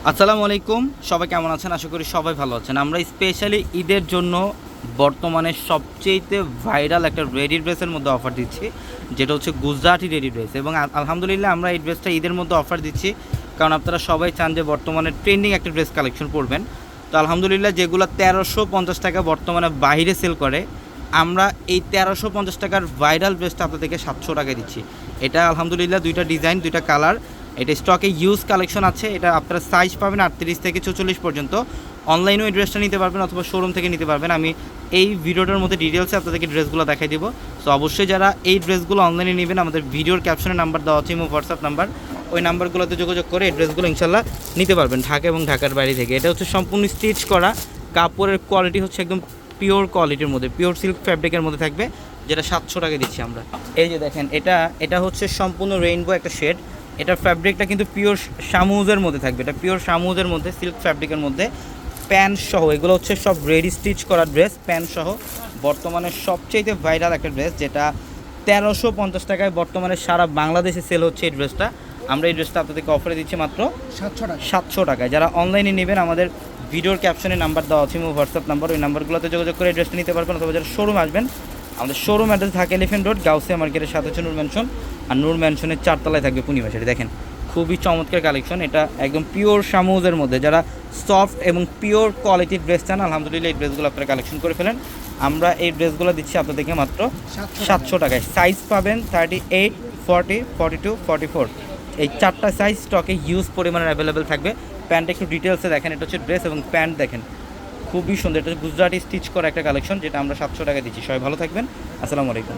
আসসালামু আলাইকুম, সবাই কেমন আছেন? আশা করি সবাই ভালো আছেন। আমরা স্পেশালি ঈদের জন্য বর্তমানে সবচেয়ে ভাইরাল একটা রেডি ড্রেসের মধ্যে অফার দিচ্ছি, যেটা হচ্ছে গুজরাটি রেডি ড্রেস। এবং আলহামদুলিল্লাহ আমরা এই ড্রেসটা ঈদের মধ্যে অফার দিচ্ছি, কারণ আপনারা সবাই চান যে বর্তমানে ট্রেন্ডিং একটা ড্রেস কালেকশন করবেন। তো আলহামদুলিল্লাহ যেগুলো 1350 টাকা বর্তমানে বাইরে সেল করে, আমরা এই 1350 টাকার ভাইরাল ড্রেসটা আপনাদেরকে 700 টাকায় দিচ্ছি। এটা আলহামদুলিল্লাহ দুইটা ডিজাইন, দুইটা কালার, এটা স্টকে ইউজ কালেকশন আছে। এটা আপনারা সাইজ পাবেন 38 থেকে 44 পর্যন্ত। অনলাইনেও এই ড্রেসটা নিতে পারবেন অথবা শোরুম থেকে নিতে পারবেন। আমি এই ভিডিওটার মধ্যে ডিটেলসে আপনাদেরকে ড্রেসগুলো দেখাই দিব। সো অবশ্যই যারা এই ড্রেসগুলো অনলাইনে নেবেন, আমাদের ভিডিওর ক্যাপশনে নাম্বার দেওয়া আছে, ইমো হোয়াটসঅ্যাপ নাম্বার, ওই নাম্বারগুলোতে যোগাযোগ করে এই ড্রেসগুলো ইনশাল্লাহ নিতে পারবেন ঢাকা এবং ঢাকার বাইরে থেকে। এটা হচ্ছে সম্পূর্ণ স্টিচ করা, কাপড়ের কোয়ালিটি হচ্ছে একদম পিওর কোয়ালিটির মধ্যে, পিওর সিল্ক ফ্যাব্রিকের মধ্যে থাকবে, যেটা 700 টাকা দিচ্ছি আমরা। এই যে দেখেন, এটা হচ্ছে সম্পূর্ণ রেইনবো একটা শেড। এটার ফ্যাব্রিকটা কিন্তু পিওর শামুজের মধ্যে থাকবে, এটা পিওর শামুজের মধ্যে সিল্ক ফ্যাব্রিকের মধ্যে, প্যান্ট সহ। এগুলো হচ্ছে সব রেডি স্টিচ করা ড্রেস, প্যান্ট সহ। বর্তমানে সবচেয়ে ভাইরাল একটা ড্রেস, যেটা 1350 টাকায় বর্তমানে সারা বাংলাদেশে সেল হচ্ছে এই ড্রেসটা। আমরা এই ড্রেসটা আপনাদেরকে অফারে দিচ্ছি মাত্র 700 টাকায়। যারা অনলাইনে নেবেন, আমাদের ভিডিওর ক্যাপশনে নাম্বার দেওয়া আছে, হোয়াটসঅ্যাপ নাম্বার, ওই নাম্বারগুলোতে যোগাযোগ করে এই ড্রেসটা নিতে পারবেন। অথবা যারা শোরুম আসবেন, আমাদের showroom address Dhaka elephant road, Gausia মার্কেটের সাথে হচ্ছে নূর ম্যানশন, আর নূর ম্যানশনের 4 তলায় থাকবে পূর্ণিমা শাড়ি। দেখেন খুবই চমৎকার কালেকশন, এটা একদম পিওর শামুজের মধ্যে। যারা সফট এবং পিওর কোয়ালিটির ড্রেস চান, আলহামদুলিল্লাহ এই ড্রেসগুলো আপনারা কালেকশন করে ফেলেন। আমরা এই ড্রেসগুলো দিচ্ছি আপনাদেরকে মাত্র 700 টাকায়। সাইজ পাবেন 38, 40, 42, 44, এই 4টা সাইজ স্টকে ইউজ পরিমাণের অ্যাভেলেবেল থাকবে। প্যান্ট একটু ডিটেলসে দেখেন, এটা হচ্ছে ড্রেস এবং প্যান্ট দেখেন খুবই সুন্দর। এটা গুজরাটি স্টিচ করা একটা কালেকশন, যেটা আমরা 700 টাকা দিচ্ছি। সবাই ভালো থাকবেন, আসসালামু আলাইকুম।